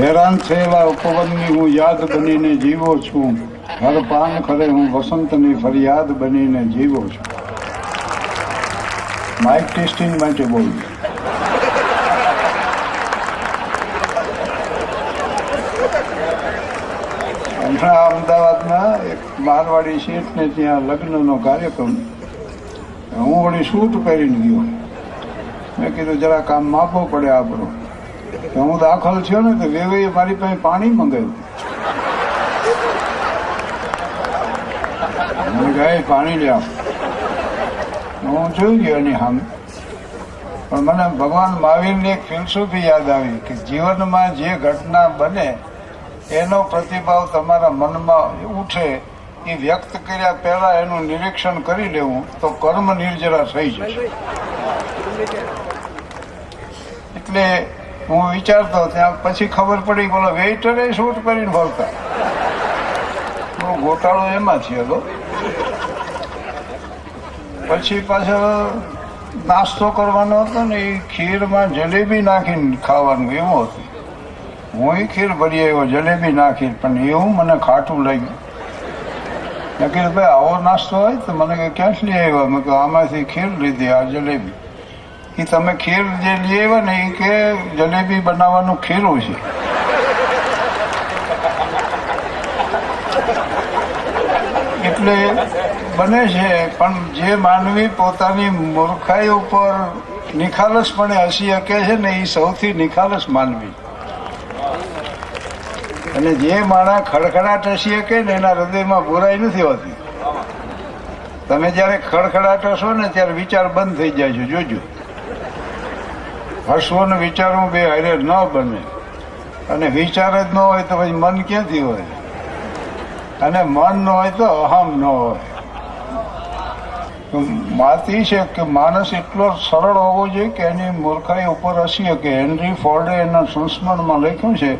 હેરાન થયેલા ઉપવનની હું યાદ બનીને જીવો છું. હર પાન ખરે હું વસંતની ફરિયાદ બનીને જીવો છું. માઇક ટેસ્ટિંગ માટે બોલું. હમણાં અમદાવાદમાં એક મારવાડી શેઠને ત્યાં લગ્નનો કાર્યક્રમ, હું વળી શૂટ પહેરીને ગયો. મેં કીધું જરા કામ માપવો પડે આપણો. હું દાખલ થયો ને તો વેવાઈએ મારી પાસે પાણી મંગાવ્યું. મને કહે પાણી લે. હું જોઈ ગયો એની સામે. પણ મને ભગવાન મહાવીરની એક ફિલસૂફી યાદ આવી કે જીવનમાં જે ઘટના બને એનો પ્રતિભાવ તમારા મનમાં ઉઠે એ વ્યક્ત કર્યા પહેલા એનું નિરીક્ષણ કરી લેવું તો કર્મ નિર્જરા થઈ જશે. એટલે હું વિચારતો ત્યાં પછી ખબર પડી બોલો વેઇટરે શૂટ કરીને ફરતા. બહુ ગોટાળો એમાં થયો. પછી પાછો નાસ્તો કરવાનો હતો ને એ ખીરમાં જલેબી નાખીને ખાવાનું એવું હતું. હું ખીર ભરી આવ્યો જલેબી નાખી, પણ એવું મને ખાટું લાગ્યું. મેં કીધું ભાઈ આવો નાસ્તો હોય તો મને કે ક્યાંથી લઈ આવ્યા? મેં કહ્યું આમાંથી ખીર લીધી, આ જલેબી. એ તમે ખીર જે લઈ આવ્યા ને એ કે જલેબી બનાવવાનું ખીરું છે. એટલે બને છે, પણ જે માનવી પોતાની મૂર્ખાઈ ઉપર નિખાલસપણે હસી શકે છે ને એ સૌથી નિખાલસ માનવી. અને જે માણસ ખડખડાટ હસી શકે ને એના હૃદયમાં બુરાઈ નથી હોતી. તમે જયારે ખડખડાટ હશો ને ત્યારે વિચાર બંધ થઈ જાય છે. જોજો, હસવું ને વિચારવું બે હારે ન બને. અને વિચાર જ ન હોય તો પછી મન ક્યાંથી હોય? અને મન ન હોય તો અહમ ન હોય. વાત એ છે કે માણસ એટલો સરળ હોવો જોઈએ કે એની મૂર્ખાઈ ઉપર હસી શકે. હેનરી ફોર્ડે એના સંસ્મરણમાં લખ્યું છે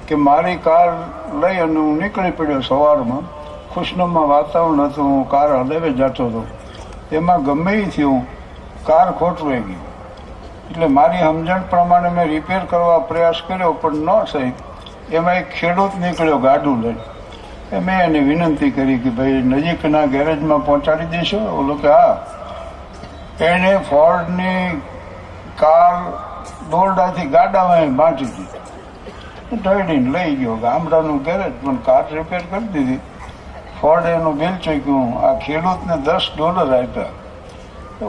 કે મારી કાર લઈ અને હું નીકળી પડ્યો સવારમાં. ખુશનુમા વાતાવરણ હતું, હું કાર હલાવે જતો હતો. એમાં ગમે એ થયું, કાર ખોટવાઈ ગઈ. એટલે મારી સમજણ પ્રમાણે મેં રિપેર કરવા પ્રયાસ કર્યો, પણ ન થઈ. એમાં એક ખેડૂત નીકળ્યો ગાડું લઈ. મેં એને વિનંતી કરી કે ભાઈ નજીકના ગેરેજમાં પહોંચાડી દેશો? ઓલો કે હા. એને ફોર્ડની કાર દોરડાથી ગાડામાં બાંધી દીધી. ઢળીને લઈ ગયો ગામડાનું ગેરેજ, પણ કાર રિપેર કરી દીધી. ફોર્ડે એનું બિલ ચૂક્યું. આ ખેડૂતને $10 આપ્યા.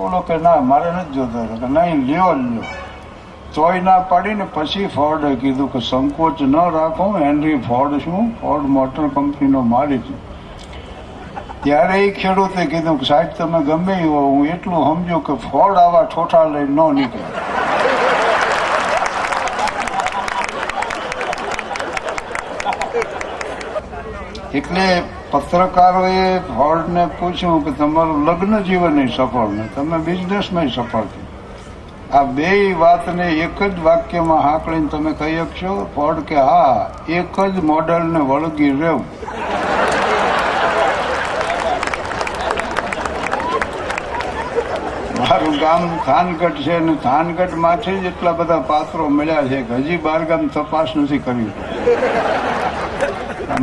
ઓલો કે ના મારે નથી જોતો. કે નહીં લ્યો લ્યો. તોય ના પાડીને પછી ફોર્ડે કીધું કે સંકોચ ન રાખો, હેનરી ફોર્ડ શું ફોર્ડ મોટર કંપનીનો માલિક છું. ત્યારે એ ખેડૂતે કીધું કે સાહેબ તમે ગમે એ હો, હું એટલું સમજ્યું કે ફોર્ડ આવા ઠોઠા લઈને ન નીકળે. એટલે પત્રકારોએ ફોર્ડને પૂછ્યું કે તમારું લગ્ન જીવન સફળ ને તમે બિઝનેસમાં સફળ થયું. આ બે વાતને એક જ વાક્યમાં હાંકળીને તમે કહી શકશો? ફોર્ડ કે હા, એક જ મોડલને વળગી રહેવું. મારું ગામ થાનગઢ છે ને થાનગઢમાંથી જ એટલા બધા પાત્રો મળ્યા છે કે હજી બારગામ તપાસ નથી કર્યું.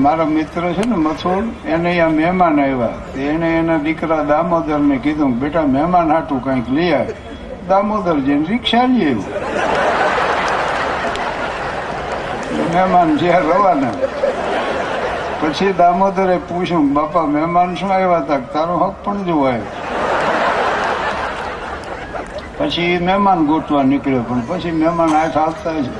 મારા મિત્ર છે ને મથુર, એને અહીંયા મહેમાન આવ્યા. એને એના દીકરા દામોદરને કીધું બેટા મહેમાન હાટું કંઈક લઈ આવે. દામોદર જઈને રિક્ષા લઈ આવ્યું. મહેમાન જ્યાં રવાના. પછી દામોદરે પૂછ્યું બાપા મહેમાન શું આવ્યા હતા? તારો હક પણ જોવાય. પછી મહેમાન ગોતવા નીકળ્યો, પણ પછી મહેમાન હાથ આવતા છે.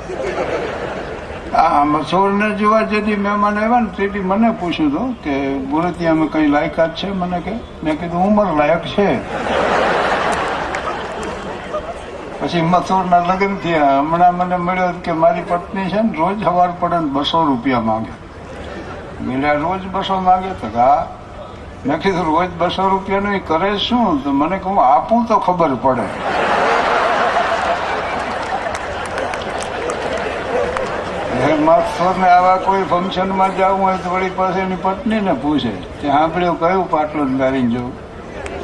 આ મસોરને જોવા જેથી મહેમાન આવ્યા ને તેથી મને પૂછ્યું હતું કે બોલે અમે કઈ લાયકાત છે? મને કે મેં કીધું ઉંમર લાયક છે. પછી મસોરના લગ્ન થયા. હમણાં મને મળ્યો કે મારી પત્ની છે ને રોજ સવાર પડે ને $200 માંગે. મેં રોજ 200 માંગે તો હા. મેં કીધું રોજ $200 નું કરે શું? તો મને કહું આપું તો ખબર પડે. માસ્તરને આવા કોઈ ફંક્શનમાં જવું હોય તો વળી પાસે એની પત્નીને પૂછે કે સાંભળ્યું કયું પાટલું પહેરીને જવું?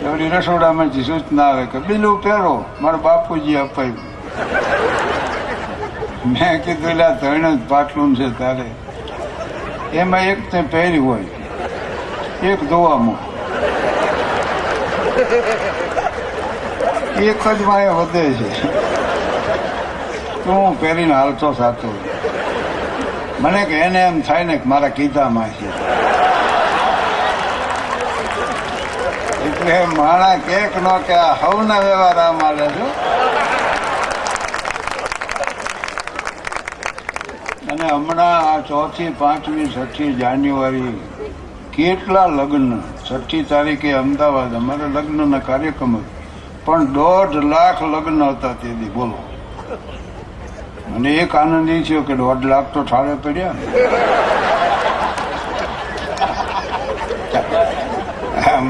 વળી રસોડામાંથી સૂચના આવે કે બીલું પહેરો, મારા બાપુજી અપાયું. મેં કીધું એટલે 3 જ પાટલું છે તારે, એમાં એક તે પહેર્યું હોય, એક ધોવામાં, એક જ માએ વધે છે. તો હું પહેરીને હાલતો થતો, મને કે એને એમ થાય ને કે મારા કીધામાં છે. એટલે માણા કેક નો કે આ હવના વ્યવહાર આ મારે છો. અને હમણાં આ 4મી, 5મી, 6મી જાન્યુઆરી કેટલા લગ્ન, 6મી તારીખે અમદાવાદ અમારે લગ્નના કાર્યક્રમ હતો, પણ 1.5 લાખ લગ્ન હતા તેથી, બોલો. અને એક આનંદ એ થયો કે 1.5 લાખ તો ઠાળે પડ્યા.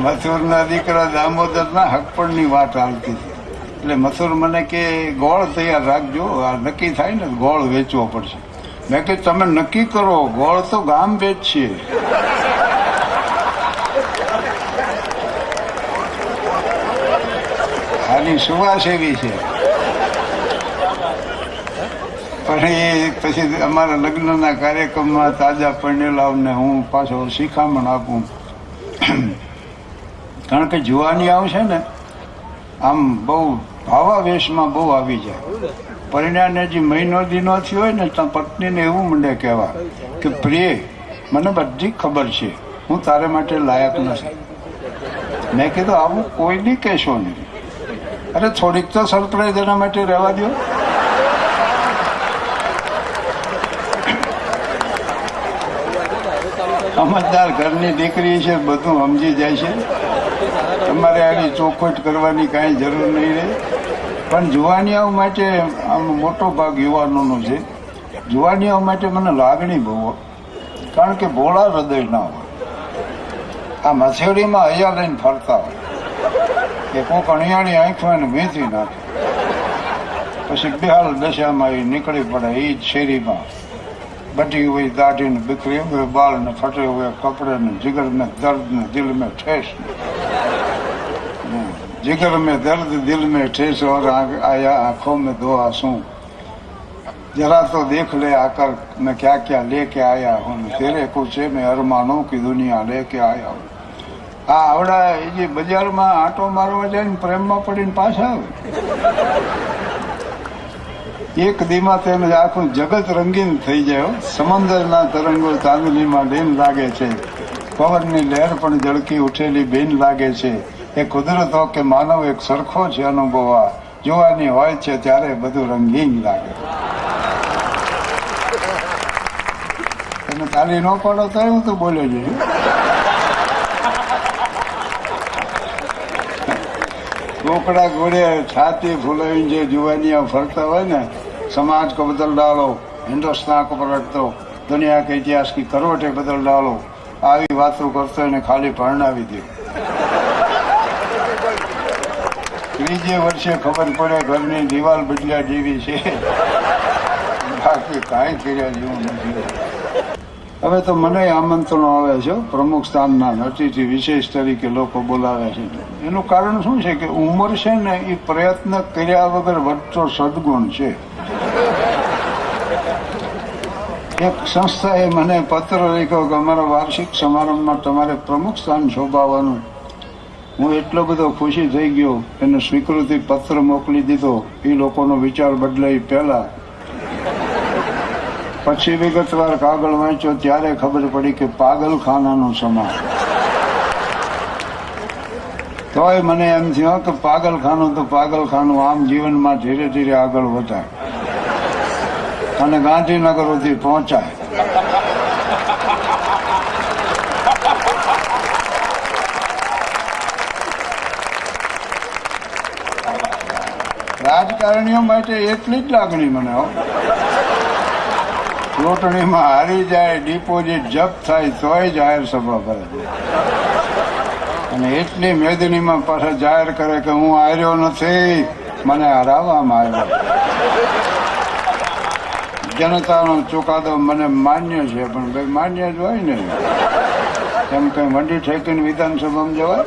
મથુરના દીકરા દામોદરના હકપણની વાત હાલતી હતી. એટલે મથુર મને કે ગોળ તૈયાર રાખજો, આ નક્કી થાય ને ગોળ વેચવો પડશે. મેં કીધું તમે નક્કી કરો, ગોળ તો ગામ વેચશે. આની સુવાસ એવી છે. પણ એ પછી અમારા લગ્નના કાર્યક્રમમાં તાજા પરણેલાઓને હું પાછો શિખામણ આપું. કારણ કે જુવાની આવશે ને આમ બહુ ભાવાવેશમાં બહુ આવી જાય. પરિણાને જે મહિનો દીનો થયો હોય ને ત્યાં પત્નીને એવું મંડે કહેવા કે પ્રિય, મને બધી ખબર છે, હું તારે માટે લાયક નથી. મેં કીધું આવું કોઈની કહેશો નહીં. અરે થોડીક તો સરપ્રાઈઝ એના માટે રહેવા દો. સમજદાર ઘરની દીકરી છે, બધું સમજી જાય છે. તમારે આની ચોખવટ કરવાની કાંઈ જરૂર નહીં રહે. પણ જુવાનિયાઓ માટે આમ મોટો ભાગ યુવાનોનો છે. જુવાનિયાઓ માટે મને લાગણી બહુ, કારણ કે ભોળા હૃદય ના હોય. આ મથેડીમાં હૈયા લઈને ફરતા હોય કે કોઈક અણિયાણી આંખમાં વીંધી નાખે, પછી બેહાલ દશામાં એ નીકળી પડે. એ જ શેરીમાં બટી हुई दाढ़ी ने बिखरे हुए बाल ने फटे हुए कपड़े ने जिगर में दर्द ने दिल में ठेस, जिगर में दर्द दिल में ठेस और आया आंखों में 2 आंसू. जरा तो देख ले आकर मैं क्या क्या लेके आया हूँ, तेरे कुछे में अरमानों की दुनिया लेके आया हूँ. આ આવડા એ જે બજારમાં આંટો મારવા જાય ને પ્રેમમાં પડીને પાછા આવે, એક દીમાં તેને આખું જગત રંગીન થઈ જાય. સમંદરના તરંગો ચાંદલીમાં લીન લાગે છે, પવનની લહેર પણ જળકી ઉઠેલી બેન લાગે છે. એ કુદરત હો કે માનવ એક સરખો છે અનુભવા, જોવાની હોય છે ત્યારે બધું રંગીન લાગે. તમે તાલી ન પાડો તો હું તો બોલ્યો જઈએ. કોકડા ઘોડે છાતી ફૂલાવીને જે જુવાનિયા ફરતા હોય ને, समाज को बदल डालो, हिंदुस्तान को पलट दो, दुनिया के इतिहास की करवटें बदल डालो, આવી વાતો કરતો એને ખાલી પરણાવી દે. 3જે વર્ષે ખબર પડે ઘરની દિવાલ બદલ્યા જેવી છે, બાકી કાંઈ કર્યા જેવું નથી. હવે તો મને આમંત્રણો આવે છે પ્રમુખ સ્થાનના અતિથિ વિશેષ તરીકે લોકો બોલાવે છે. એનું કારણ શું છે કે ઉંમર છે ને એ પ્રયત્ન કર્યા વગર વધતો સદગુણ છે. એક સંસ્થાએ મને પત્ર લખ્યો કે અમારા વાર્ષિક સમારંભમાં તમારે પ્રમુખ સ્થાન શોભાવવાનું. હું એટલો બધો ખુશી થઈ ગયો, એને સ્વીકૃતિ પત્ર મોકલી દીધો. એ લોકોનો વિચાર બદલાઈ પહેલા. પછી વિગતવાર કાગળ વાંચ્યો ત્યારે ખબર પડી કે પાગલખાનાનો સમાજ. તોય મને એમ થયું કે પાગલખાનું તો પાગલખાનું, આમ જીવનમાં ધીરે ધીરે આગળ વધાય અને ગાંધીનગર સુધી પહોંચાય. રાજકારણીઓ માટે એટલી જ લાગણી મને. ચૂંટણીમાં હારી જાય, ડિપોઝિટ જપ્ત થાય તોય જાહેર સભા કરે, અને એટલી મેદનીમાં પાછા જાહેર કરે કે હું હાર્યો નથી, મને હરાવવામાં આવ્યો. જનતાનો ચુકાદો મને માન્ય છે, પણ ભાઈ માન્ય જ હોય ને, એમ કઈ મંડી ઠેકીને વિધાનસભામાં જવાય.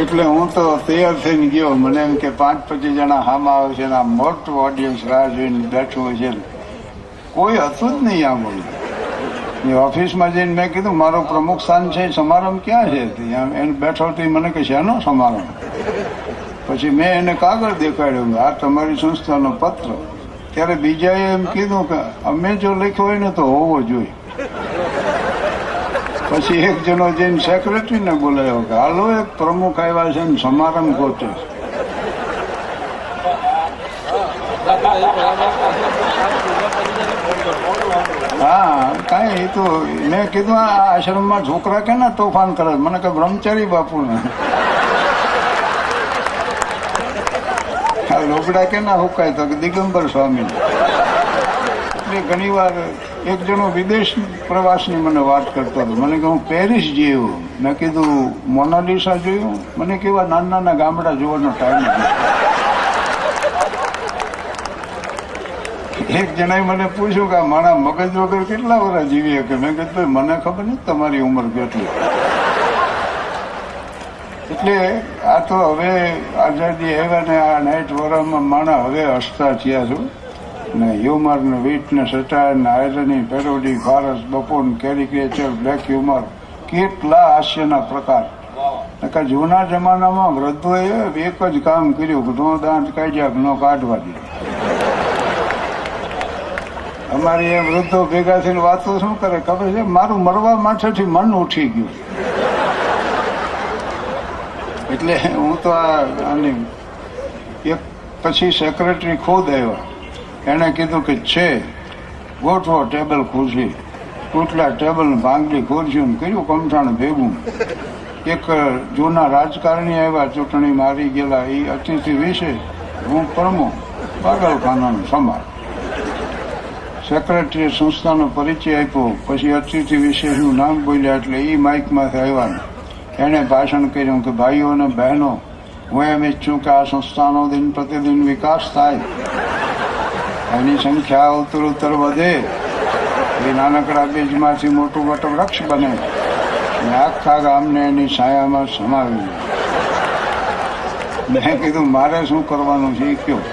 એટલે હું તો તૈયાર થઈને ગયો. મને એમ કે 5-25 જણા હામાં આવે છે, મોટું ઓડિયન્સ રાહ જોઈને બેઠું હોય છે. કોઈ હતું જ નહીં આમ. ઓફિસમાં જઈને મેં કીધું મારું પ્રમુખ સ્થાન છે, સમારંભ ક્યાં છે? એને બેઠો હતી. મને કે શેનો સમારંભ? પછી મેં એને કાગળ દેખાડ્યો, આ તમારી સંસ્થાનો પત્ર. ત્યારે બીજાએ એમ કીધું કે અમે જો લખ્યો હોય ને તો હોવો જોઈએ. પછી એક જણો જઈને સેક્રેટરીને બોલાયો કે હાલો એક પ્રમુખ આવ્યા છે ને સમારંભ ગોતે. હા, કાંઈ એ તો મેં કીધું આ આશ્રમમાં છોકરા કેના તોફાન કરે? મને કે બ્રહ્મચારી બાપુને. લોગડા કેના હુકાય? તો દિગંબર સ્વામી. એટલે ઘણી વાર એક જણો વિદેશ પ્રવાસની મને વાત કરતો હતો. મને કે હું પેરિસ જેવું. મેં કીધું મોનાલિસા જોયું? મને કેવા નાના નાના ગામડા જોવાનો ટાઈમ નથી. એક જણાએ મને પૂછ્યું કે મારા મગજ વગર કેટલા વર્ષ જીવી શકે? મેં કીધું મને ખબર નથી તમારી ઉંમર કેટલી. એટલે આ તો હવે આઝાદી આવ્યા ને આ 60 વર્ષમાં માણા હવે હસતા થયા છું ને. હ્યુમર ને વીટ ને સટાયર ને આયરની, પેરોડી, ફારસ, બપોર, કેરિકેચર, બ્લેક હ્યુમર, કેટલા હાસ્યના પ્રકાર. જૂના જમાનામાં વૃદ્ધોએ એક જ કામ કર્યું કે નો દાંત કાઢ્યા કે નો કાઢવા દે. અમારી એ વૃદ્ધો ભેગા થઈને વાતો શું કરે ખબર છે? મારું મરવા માથેથી મન ઉઠી ગયું. એટલે હું તો આની એક પછી સેક્રેટરી ખુદ આવ્યા. એણે કીધું કે છે ગોઠવો ટેબલ ખુરશી. તૂટલા ટેબલ ભાંગલી ખુરશી કર્યું કમઠાણ ભેગું. એક જૂના રાજકારણી આવ્યા, ચૂંટણી મારી ગયેલા. એ અતિથિ વિશે હું પ્રમુખ, પાગલખાનાનો સમાજ. સેક્રેટરીએ સંસ્થાનો પરિચય આપ્યો. પછી અતિથિ વિશેષનું નામ બોલ્યા એટલે એ માઇકમાંથી આવ્યા. એણે ભાષણ કર્યું કે ભાઈઓ અને બહેનો, હું એમ ઈચ્છું કે આ સંસ્થાનો દિન પ્રતિદિન વિકાસ થાય, એની સંખ્યા ઉત્તરોત્તર વધે, એ નાનકડા બીજમાંથી મોટું વટવૃક્ષ બને અને આખા ગામને એની છાયામાં સમાવી લે. મેં કીધું મારે શું કરવાનું છે એ કહ્યું.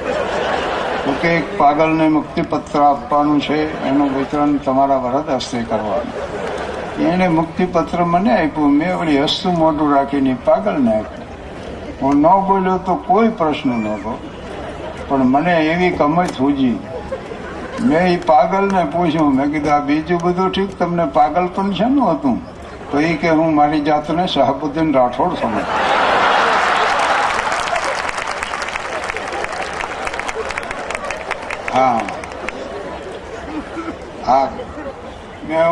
તો કે એક પાગલને મુક્તિપત્ર આપવાનું છે, એનું વિતરણ તમારા વરદ હસ્તે કરવાનું. એને મુક્તિપત્ર મને આપ્યું. મેં વળી હસતું મોઢું રાખીને પાગલને આપ્યું. હું ન બોલ્યો તો કોઈ પ્રશ્ન નહોતો, પણ મને એવી કમજ સૂજી. મેં એ પાગલને પૂછ્યું, મેં કીધું આ બીજું બધું ઠીક, તમને પાગલ પણ શેનું હતું? તો એ કે હું મારી જાતને શહાબુદ્દીન રાઠોડ સમજ. હા હા,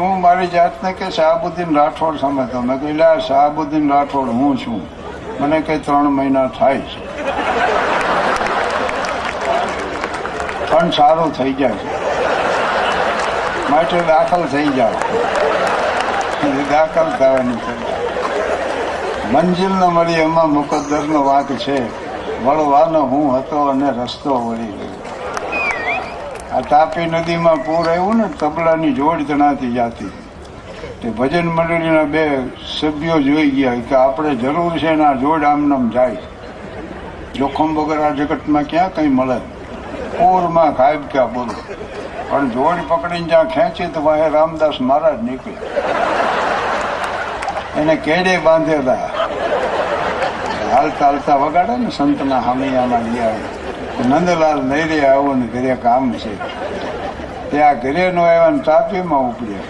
હું મારી જાતને કે શહાબુદ્દીન રાઠોડ સમજતો. મેં કહ્યું આ શહાબુદ્દીન રાઠોડ હું છું. મને કઈ 3 મહિના થાય છે, પણ સારું થઈ જાય છે, માટે દાખલ થઈ જાવ. દાખલ થવાની છે. મંજિલ ન મળી એમાં મુકદ્દરનો વાંક છે, વળવાનો હું હતો અને રસ્તો વળી ગયો. આ તાપી નદીમાં પૂર આવ્યું ને, તબલાની જોડ તણાતી જાતી. તે ભજન મંડળીના 2 સભ્યો જોઈ ગયા કે આપણે જરૂર છે ને આ જોડ આમનામ જાય. જોખમ વગર આ જગતમાં ક્યાં કંઈ મળે? પૂરમાં ખાયબ ક્યાં બોલો. પણ જોડ પકડીને જ્યાં ખેંચી તો વાહે રામદાસ મહારાજ નીકળે. એને કેડે બાંધેલા. હાલતા હાલતા વગાડે ને સંતના હામિયામાં ગયા. નંદલાલ નૈરે આવો ને ઘરે કામ છે. ત્યાં ઘરે નો આવ્યા ને તાપીમાં ઉપડ્યા.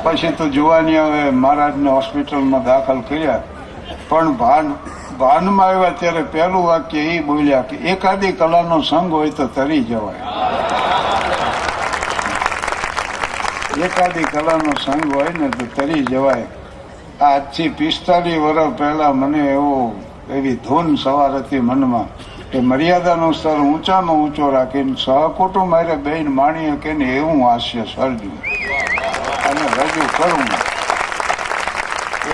પછી તો જોવાની હવે મહારાજને હોસ્પિટલમાં દાખલ કર્યા. પણ ભાનમાં આવ્યા ત્યારે પહેલું વાક્ય એ બોલ્યા કે એકાદી કલાનો સંગ હોય તો તરી જવાય. એકાદી કલાનો સંગ હોય ને તો તરી જવાય. આજથી 45 વર્ષ પહેલા મને એવી ધૂન સવાર હતી મનમાં કે મર્યાદાનો સ્તર ઊંચામાં ઊંચો રાખીને સહકુટુંબ મારે બેન માણી કે ને એવું હાસ્ય સર્જ્યું અને રજૂ કરવું.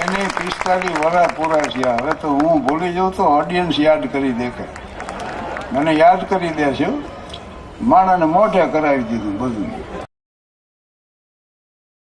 એને 45 વર્ષ પૂરા થયા. હવે તો હું ભૂલી જાઉં તો ઓડિયન્સ યાદ કરી દેખે. મને યાદ કરી દે છે. માણાને મોઢે કરાવી દીધું બધું.